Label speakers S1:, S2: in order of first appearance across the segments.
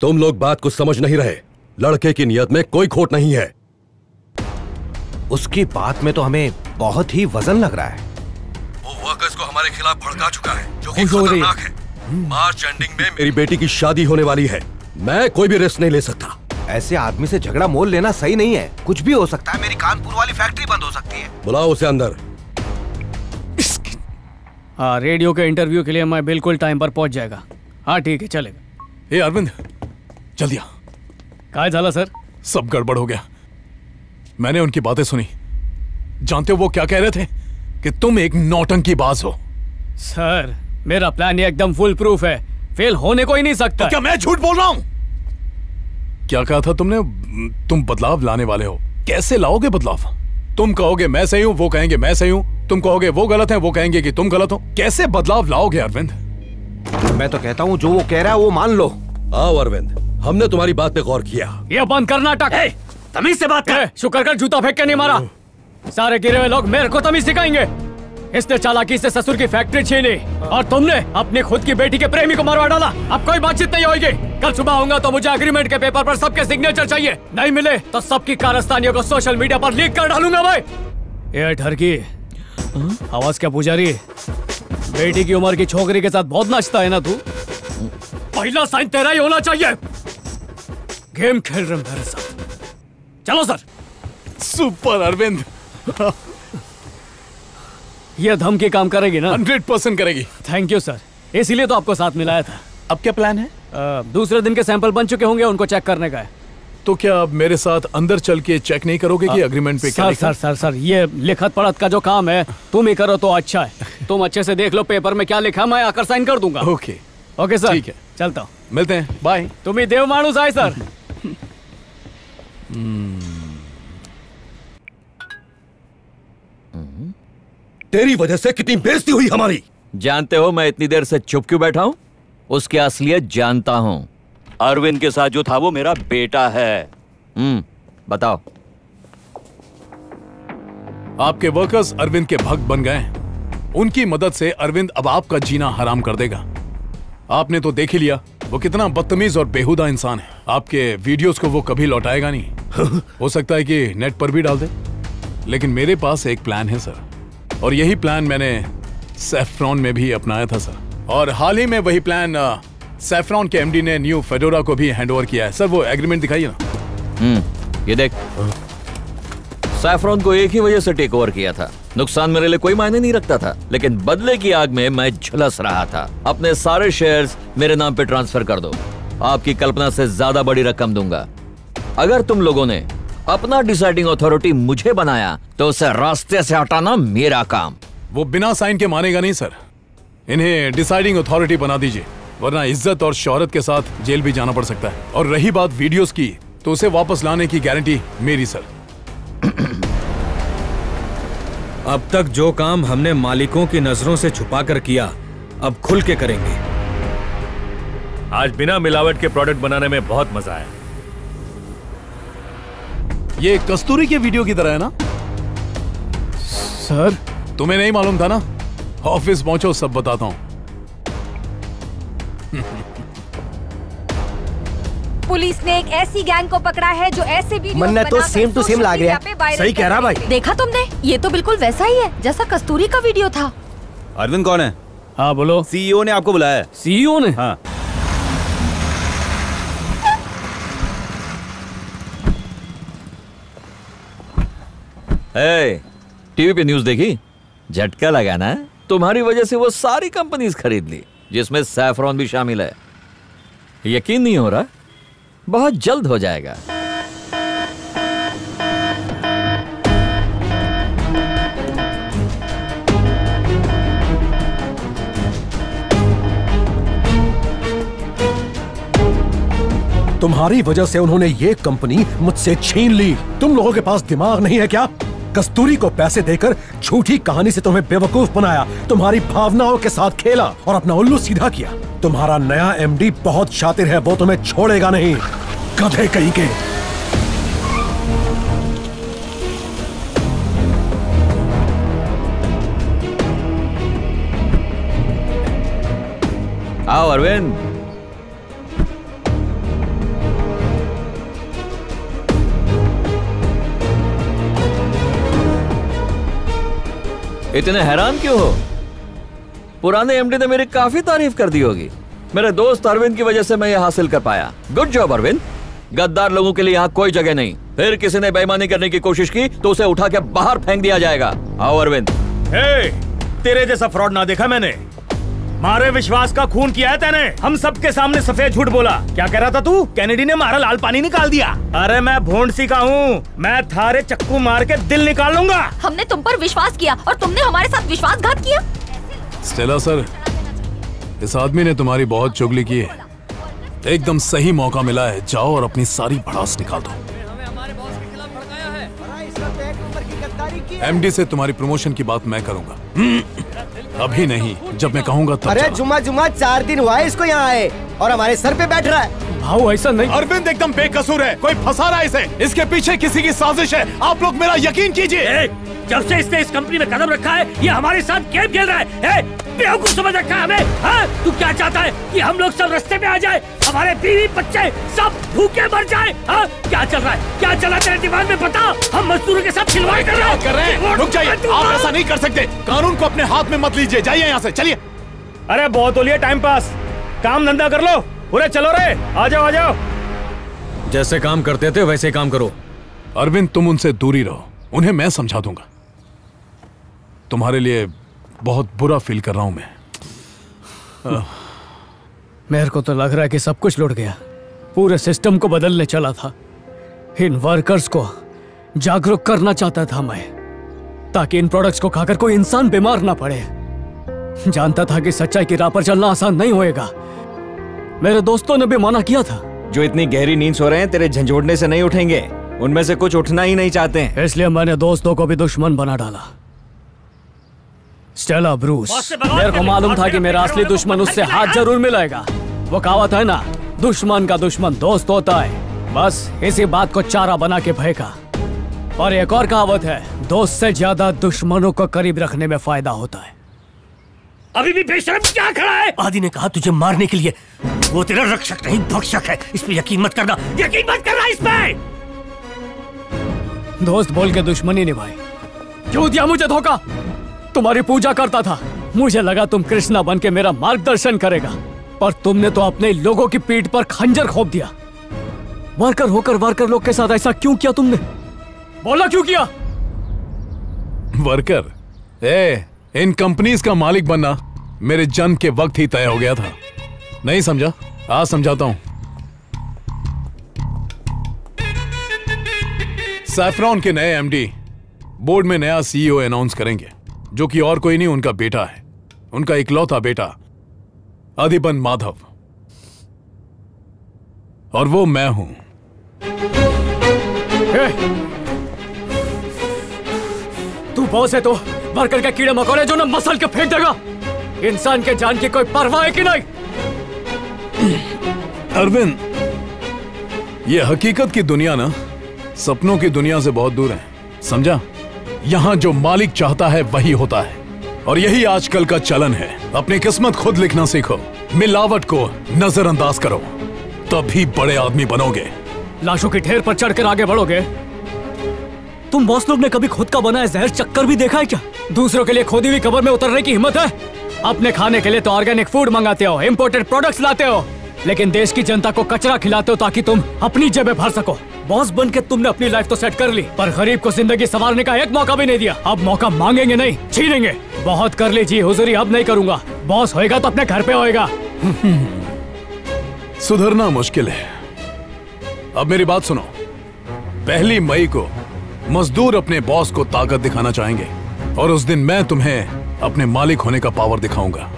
S1: तुम लोग बात को समझ नहीं रहे। लड़के की नियत में कोई खोट नहीं है।
S2: उसकी बात में तो हमें बहुत ही वजन लग रहा है।
S1: वो वर्कर्स को हमारे खिलाफ भड़का चुका है, जो कि खतरनाक है। मार्च एंडिंग में मेरी बेटी की शादी होने वाली है। मैं कोई भी रिस्क नहीं ले सकता।
S2: ऐसे आदमी से झगड़ा मोल लेना सही नहीं है। कुछ भी हो सकता है। मेरी कानपुर वाली फैक्ट्री बंद हो सकती है।
S1: बुलाओ उसे अंदर।
S3: हाँ, रेडियो के इंटरव्यू के लिए मैं बिल्कुल टाइम पर पहुंच जाएगा। हाँ ठीक है, चलेगा।
S4: ए अरविंद, जल्दी आ।
S3: काय झाला सर?
S4: सब गड़बड़ हो गया। मैंने उनकी बातें सुनी। जानते हो वो क्या कह रहे थे? कि तुम एक नौटंकीबाज हो।
S3: सर, मेरा प्लान एकदम फुल प्रूफ है, फेल होने को ही नहीं सकता।
S4: तो क्या मैं झूठ बोल रहा हूं? क्या कहा था तुमने? तुम बदलाव लाने वाले हो। कैसे लाओगे बदलाव? तुम कहोगे मैं सही हूं, वो कहेंगे मैं सही हूं। तुम कहोगे वो गलत है, वो कहेंगे कि तुम गलत हो। कैसे बदलाव लाओगे अरविंद?
S2: मैं तो कहता हूं जो वो कह रहा है वो मान लो।
S1: आओ अरविंद, हमने तुम्हारी बात पे गौर किया।
S3: ये बंद करना नाटक।
S2: तमीज से बात कर।
S3: शुक्र कर जूता फेंक के नहीं मारा। सारे गिरे हुए लोग मेरे को तमीज सिखाएंगे। इसने चालाकी से ससुर की फैक्ट्री छीनी और तुमने अपनी खुद की बेटी के प्रेमी को मरवा डाला। अब कोई बातचीत नहीं होगी। कल सुबह आऊंगा तो मुझे एग्रीमेंट के पेपर पर सबके सिग्नेचर चाहिए। नहीं मिले तो सबकी कारस्तानियों को सोशल मीडिया पर लीक कर डालूंगा भाई। ये ठरकी आवाज क्या पुजारी, बेटी की उम्र की छोकरी के साथ बहुत नाचता है ना तू? पहला साइन तेरा ही होना चाहिए। गेम खेल रहे मेरे साथ। चलो सर।
S4: सुपर अरविंद।
S3: ये धमकी काम करेगी ना?
S4: 100% करेगी।
S3: थैंक यू सर, इसीलिए तो आपको साथ मिलाया था।
S4: अब क्या प्लान है?
S3: दूसरे दिन के सैंपल बन चुके होंगे, उनको चेक करने का है।
S4: तो क्या अब मेरे साथ अंदर चल के चेक नहीं करोगे कि एग्रीमेंट पे क्या लिखा?
S3: सर, ये लिखत पढ़त का जो काम है तुम ही करो तो अच्छा है। तुम अच्छे से देख लो पेपर में क्या लिखा, मैं आकर साइन कर दूंगा। ओके सर,
S4: ठीक है,
S3: चलता हूँ।
S4: मिलते हैं, बाय।
S3: तुम ही देव मानुस आए सर।
S1: तेरी वजह से कितनी बेइज्जती हुई हमारी।
S5: जानते हो मैं इतनी देर से चुप क्यों बैठा हूं? उसकी असलियत जानता हूं। अरविंद के साथ जो था वो मेरा बेटा है। बताओ।
S4: आपके वर्कर्स अरविंद के भक्त बन गए। उनकी मदद से अरविंद अब आपका जीना हराम कर देगा। आपने तो देख ही लिया वो कितना बदतमीज और बेहुदा इंसान है। आपके वीडियोस को वो कभी लौटाएगा नहीं। हो सकता है कि नेट पर भी डाल दे। लेकिन मेरे पास एक प्लान है सर, और यही प्लान मैंने सैफ्रॉन में भी अपनाया था सर। और हाल ही में वही प्लान सैफ्रॉन के एमडी ने न्यू फेडोरा को भी हैंडओवर किया है। सर वो एग्रीमेंट दिखाइए ना।
S5: ये देख, सैफ्रॉन को एक ही वजह से टेक ओवर किया था। नुकसान मेरे लिए कोई मायने नहीं रखता था, लेकिन बदले की आग में मैं झुलस रहा था। अपने सारे शेयर्स मेरे नाम पे ट्रांसफर कर दो। आपकी कल्पना से ज्यादा बड़ी रकम दूंगा। अगर तुम लोगों ने अपना डिसाइडिंग अथॉरिटी मुझे बनाया तो उसे रास्ते से हटाना मेरा काम।
S4: वो बिना साइन के मानेगा नहीं सर। इन्हें डिसाइडिंग अथॉरिटी बना दीजिए, वरना इज्जत और शोहरत के साथ जेल भी जाना पड़ सकता है। और रही बात वीडियोस की, तो उसे वापस लाने की गारंटी मेरी सर।
S6: अब तक जो काम हमने मालिकों की नजरों से छुपाकर किया, अब खुल के करेंगे।
S7: आज बिना मिलावट के प्रोडक्ट बनाने में बहुत मजा आया।
S4: ये कस्तूरी के वीडियो की तरह है ना
S3: सर?
S4: तुम्हें नहीं मालूम था ना? ऑफिस पहुंचो, सब बताता हूं।
S8: पुलिस ने एक ऐसी गैंग को पकड़ा है जो ऐसे वीडियो
S2: मन्ना तो सेम टू सेम लग रहा है। सही कह रहा भाई।
S8: देखा तुमने? ये तो बिल्कुल वैसा ही है जैसा कस्तूरी का वीडियो था।
S6: अरविंद कौन है?
S3: हाँ बोलो।
S6: सीईओ ने आपको बुलाया है।
S3: सीईओ ने?
S6: हाँ।
S5: टीवी पे न्यूज देखी? झटका लगा ना? तुम्हारी वजह से वो सारी कंपनीज खरीद ली, जिसमें सैफ्रॉन भी शामिल है। यकीन नहीं हो रहा? बहुत जल्द हो जाएगा।
S1: तुम्हारी वजह से उन्होंने ये कंपनी मुझसे छीन ली। तुम लोगों के पास दिमाग नहीं है क्या? कस्तूरी को पैसे देकर झूठी कहानी से तुम्हें बेवकूफ बनाया, तुम्हारी भावनाओं के साथ खेला और अपना उल्लू सीधा किया। तुम्हारा नया एमडी बहुत शातिर है, वो तुम्हें छोड़ेगा नहीं। गधे कहीं के।
S5: आओ अरविंद। इतने हैरान क्यों हो? पुराने एमडी ने मेरी काफी तारीफ कर दी होगी। मेरे दोस्त अरविंद की वजह से मैं ये हासिल कर पाया। Good job Arvind. गद्दार लोगों के लिए यहाँ कोई जगह नहीं। फिर किसी ने बेईमानी करने की कोशिश की तो उसे उठा के बाहर फेंक दिया जाएगा। आओ अरविंद।
S9: तेरे जैसा फ्रॉड ना देखा मैंने। मारे विश्वास का खून किया है तेने। हम सबके सामने सफेद झूठ बोला। क्या कह रहा था तू? कैनेडी ने मारा लाल पानी निकाल दिया। अरे मैं भोंडसी का हूँ, मैं थारे चक्कू मार के दिल निकाल लूंगा।
S8: हमने तुम पर विश्वास किया और तुमने हमारे साथ विश्वासघात किया।
S4: स्टेला सर, इस आदमी ने तुम्हारी बहुत चुगली की है। एकदम सही मौका मिला है, जाओ और अपनी सारी भड़ास निकाल दो। एमडी से तुम्हारी प्रमोशन की बात मैं करूंगा। अभी नहीं, जब मैं कहूंगा तब।
S10: अरे जुम्मा 4 दिन हुआ है इसको यहाँ आए और हमारे सर पे बैठ रहा है।
S3: भाऊ ऐसा नहीं।
S4: अरविंद एकदम बेकसूर है, कोई फंसा रहा है इसे। इसके पीछे किसी की साजिश है। आप लोग मेरा यकीन कीजिए।
S9: जब से इसने इस कंपनी में कदम रखा है, ये हमारे साथ गेम खेल रहा है। बेवकूफ समझ रखा है हमें। हाँ? तू क्या चाहता है कि हम लोग सब रास्ते में आ जाए, हमारे बीवी बच्चे सब भूखे मर जाए? हाँ? क्या चल रहा है? क्या चला तेरे दिमाग में? बता। हम मजदूरों के साथ खिलवाड़ कर रहे हैं।
S4: रुक जाइए, आप ऐसा नहीं कर सकते। कानून को अपने हाथ में मत लीजिए। जाइए यहाँ से, चलिए।
S9: अरे बहुत हो लिया टाइम पास, काम धंधा कर लो। पूरे चलो रे, आ जाओ आ जाओ।
S6: जैसे काम करते थे वैसे काम करो।
S4: अरविंद, तुम उनसे दूरी रहो, उन्हें मैं समझा दूंगा। तुम्हारे लिए बहुत बुरा फील कर रहा हूं मैं।
S3: मेरे को तो लग रहा है कि सब कुछ लुट गया। पूरे सिस्टम को बदलने चला था। इन वर्कर्स को जागरूक करना चाहता था मैं, ताकि इन प्रोडक्ट्स को खाकर कोई इंसान बीमार ना पड़े। जानता था कि सच्चाई की राह पर चलना आसान नहीं होएगा। मेरे दोस्तों ने भी मना किया था।
S11: जो इतनी गहरी नींद सो रहे हैं, तेरे झंझोड़ने से नहीं उठेंगे। उनमें से कुछ उठना ही नहीं चाहते हैं।
S3: इसलिए मैंने दोस्तों को भी दुश्मन बना डाला। स्टेला ब्रूस, मेरे को मालूम था कि मेरा असली दुश्मन उससे हाथ जरूर मिलाएगा। वो कहावत है ना, दुश्मन का दुश्मन दोस्त होता है। बस इसी बात को चारा बना के फेंका। और एक और कहावत है, दोस्त से ज्यादा दुश्मनों को करीब रखने में फायदा होता है।
S9: अभी भी बेशर्म क्या खड़ा है?
S12: आदि ने कहा तुझे मारने के लिए। वो तेरा रक्षक नहीं, भक्षक है। इस पे यकीन मत करना।
S9: यकीन मत करना इस पे।
S3: दोस्त बोल के दुश्मनी निभाई। क्यों दिया मुझे धोखा? तुम्हारी पूजा करता था, मुझे लगा तुम कृष्णा बन के मेरा मार्गदर्शन करेगा, पर तुमने तो अपने लोगों की पीठ पर खंजर खोप दिया। वर्कर होकर वर्कर लोग के साथ ऐसा क्यों किया तुमने? बोला क्यों किया?
S4: वर्कर? इन कंपनीज का मालिक बनना मेरे जन्म के वक्त ही तय हो गया था। नहीं समझा? आज समझाता हूं। सैफरॉन के नए एमडी बोर्ड में नया सीईओ अनाउंस करेंगे, जो कि और कोई नहीं, उनका बेटा है। उनका इकलौता बेटा अधिबन माधव। और वो मैं हूं।
S3: तू बॉस है तो वर्कर के कीड़े मकोड़े जो ना मसल के फेंक देगा। इंसान के जान की कोई परवाह है कि नहीं?
S4: अरविंद, ये हकीकत की दुनिया ना सपनों की दुनिया से बहुत दूर है, समझा? यहां जो मालिक चाहता है वही होता है, और यही आजकल का चलन है। अपनी किस्मत खुद लिखना सीखो, मिलावट को नजरअंदाज करो, तभी बड़े आदमी बनोगे।
S3: लाशों के ढेर पर चढ़कर आगे बढ़ोगे। तुम बॉस लोग ने कभी खुद का बनाया जहर चक्कर भी देखा है क्या? दूसरों के लिए खोदी हुई कब्र में उतरने की हिम्मत है? अपने खाने के लिए तो ऑर्गेनिक फूड मंगाते हो, इंपोर्टेड प्रोडक्ट्स लाते हो, लेकिन देश की जनता को कचरा खिलाते हो ताकि तुम अपनी जेबें भर सको। बॉस बन के तुमने अपनी लाइफ तो सेट कर ली, पर गरीब को जिंदगी संवारने का एक मौका भी नहीं दिया। अब मौका मांगेंगे नहीं, छीनेंगे। बहुत कर ली जी हुजूरी, अब नहीं करूंगा। बॉस होएगा तो अपने घर पे होएगा।
S4: सुधरना मुश्किल है। अब मेरी बात सुनो। 1 मई को मजदूर अपने बॉस को ताकत दिखाना चाहेंगे, और उस दिन मैं तुम्हें अपने मालिक होने का पावर दिखाऊंगा।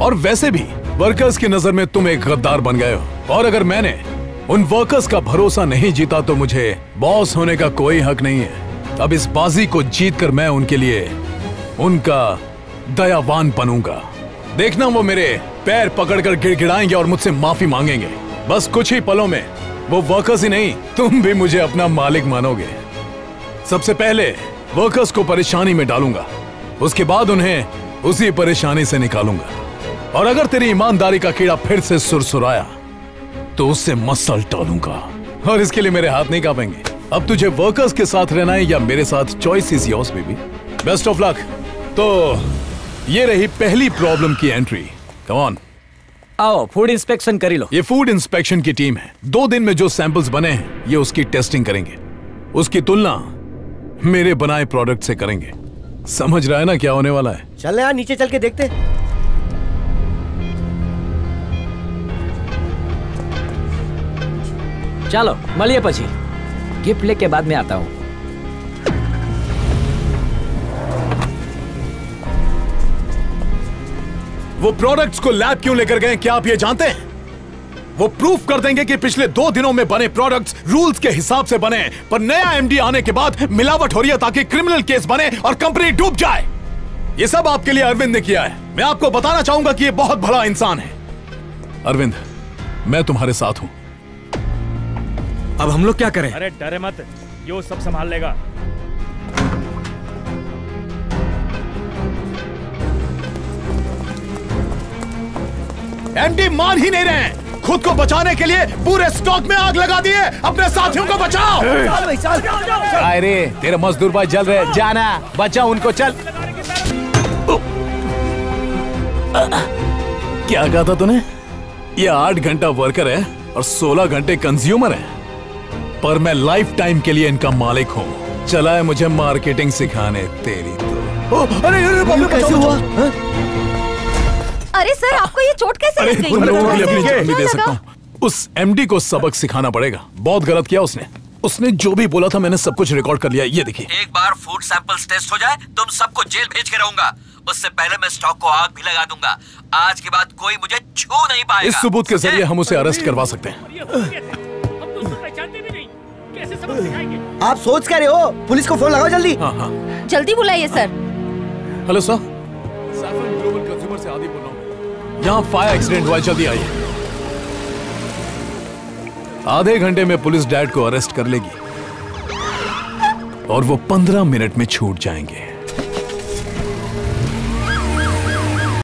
S4: और वैसे भी वर्कर्स की नजर में तुम एक गद्दार बन गए हो, और अगर मैंने उन वर्कर्स का भरोसा नहीं जीता तो मुझे बॉस होने का कोई हक नहीं है। अब इस बाजी को जीतकर मैं उनके लिए उनका दयावान बनूंगा। देखना, वो मेरे पैर पकड़कर गिड़गिड़ाएंगे और मुझसे माफी मांगेंगे। बस कुछ ही पलों में वो वर्कर्स ही नहीं, तुम भी मुझे अपना मालिक मानोगे। सबसे पहले वर्कर्स को परेशानी में डालूंगा, उसके बाद उन्हें उसी परेशानी से निकालूंगा। और अगर तेरी ईमानदारी का कीड़ा फिर से सुरसुराया तो उससे मसल डालूंगा, और इसके लिए मेरे हाथ नहीं कांपेंगे। अब तुझे वर्कर्स के साथ रहना है या मेरे साथ, choice is yours baby. Best of luck. तो ये रही पहली प्रॉब्लम की एंट्री। कम ऑन,
S3: आओ फूड इंस्पेक्शन कर लो।
S4: ये फूड इंस्पेक्शन की टीम है। 2 दिन में जो सैंपल्स बने हैं ये उसकी टेस्टिंग करेंगे, उसकी तुलना मेरे बनाए प्रोडक्ट से करेंगे। समझ रहा है ना क्या होने वाला है?
S10: चल यार नीचे चल के देखते।
S3: चलो मलिए पची, गिफ्ट लेके बाद में आता हूँ।
S4: वो प्रोडक्ट्स को लैब क्यों लेकर गए क्या आप ये जानते हैं? वो प्रूफ कर देंगे कि पिछले 2 दिनों में बने प्रोडक्ट्स रूल्स के हिसाब से बने, पर नया एमडी आने के बाद मिलावट हो रही है ताकि क्रिमिनल केस बने और कंपनी डूब जाए। ये सब आपके लिए अरविंद ने किया है। मैं आपको बताना चाहूंगा कि ये बहुत भला इंसान है। अरविंद, मैं तुम्हारे साथ हूं।
S6: अब हम लोग क्या करें?
S7: अरे डरे मत, ये वो सब संभाल लेगा।
S4: एमडी मान ही नहीं रहे हैं। खुद को बचाने के लिए पूरे स्टॉक में आग लगा दिए। अपने साथियों को बचाओ।
S10: चल भाई चल।
S2: अरे तेरे मजदूर भाई जल रहे, जाना बचाओ उनको, चल।
S4: क्या कहा था तूने? ये 8 घंटा वर्कर है और 16 घंटे कंज्यूमर है, पर मैं लाइफ टाइम के लिए इनका मालिक हूँ। चला है मुझे मार्केटिंग सिखाने तेरी तो।
S10: अरे कैसे हुआ?
S8: अरे सर, आपको ये चोट कैसे लग गई?
S4: उन लोगों के लिए अपनी
S8: क्या
S4: जान भी दे
S8: लगा?
S4: सकता हूँ। उस एमडी को सबक सिखाना पड़ेगा। बहुत गलत किया उसने जो भी बोला था मैंने सब कुछ रिकॉर्ड कर लिया। ये देखिए।
S5: एक बार फूड सैंपल्स टेस्ट हो जाए तुम सबको जेल भेज के रहूंगा। उससे पहले मैं स्टॉक को आग भी लगा दूंगा। आज के बाद कोई मुझे छू नहीं पाएगा।
S4: इस सबूत के जरिए हम उसे अरेस्ट करवा सकते हैं।
S10: आप सोच क्या रहे हो? पुलिस को फोन लगाओ जल्दी।
S4: हाँ हाँ।
S8: जल्दी बुलाइए sir.
S4: Hello sir, saffron global consumer से आदि बोल रहा हूँ। यहाँ फायर एक्सीडेंट हुआ, जल्दी आइए। आधे घंटे में पुलिस डैड को अरेस्ट कर लेगी और वो 15 मिनट में छूट जाएंगे।